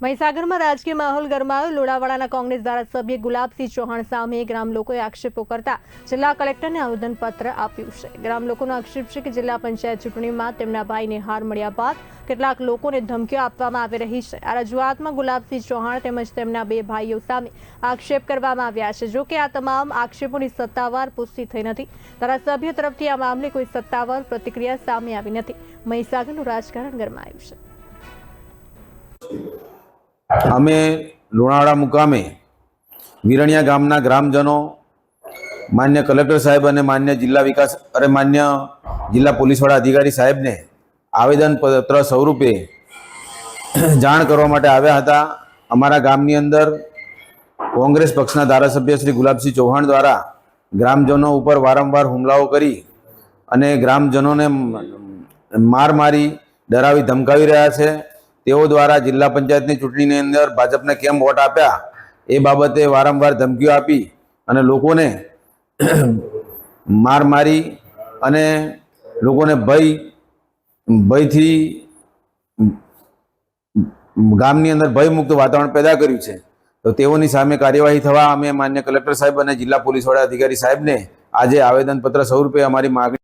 મહીસાગરમાં રાજકીય માહોલ ગરમાયો। લુણાવાડાના કોંગ્રેસ ધારાસભ્ય ગુલાબસિંહ ચૌહાણ સામે ગ્રામ લોકોએ આક્ષેપો કરતા જિલ્લા કલેક્ટરને આવેદનપત્ર આપ્યું છે। ગ્રામ લોકોનો આક્ષેપ છે કે જિલ્લા પંચાયત ચૂંટણીમાં તેમના ભાઈને હાર મળ્યા બાદ કેટલાક લોકોને ધમકીઓ આપવામાં આવી રહી છે। આ રજૂઆતમાં ગુલાબસિંહ ચૌહાણ તેમજ તેમના બે ભાઈઓ સામે આક્ષેપ કરવામાં આવ્યા છે। જો કે આ તમામ આક્ષેપોની સત્તાવાર પુષ્ટિ થઈ નથી। ધારાસભ્ય તરફથી આ મામલે કોઈ સત્તાવાર પ્રતિક્રિયા સામે આવી નથી। મહીસાગરનું રાજકારણ ગરમાયું છે। અમે લુણાવાડા મુકામે વિરણિયા ગામના ગ્રામજનો માન્ય કલેક્ટર સાહેબ અને માન્ય જિલ્લા પોલીસ વડા અધિકારી સાહેબને આવેદનપત્ર સ્વરૂપે જાણ કરવા માટે આવ્યા હતા। અમારા ગામની અંદર કોંગ્રેસ પક્ષના ધારાસભ્ય શ્રી ગુલાબસિંહ ચૌહાણ દ્વારા ગ્રામજનો ઉપર વારંવાર હુમલાઓ કરી અને ગ્રામજનોને માર મારી ડરાવી ધમકાવી રહ્યા છે। તેઓ દ્વારા જિલ્લા પંચાયતની ચૂંટણીની અંદર ભાજપને કેમ વોટ આપ્યા એ બાબતે વારંવાર ધમકીઓ આપી અને લોકોને માર મારી અને લોકોને ભયથી ગામની અંદર ભયમુક્ત વાતાવરણ પેદા કર્યું છે। તો તેઓની સામે કાર્યવાહી થવા અમે માન્ય કલેક્ટર સાહેબ અને જિલ્લા પોલીસ વડા અધિકારી સાહેબને આજે આવેદનપત્ર સ્વરૂપે અમારી માગણી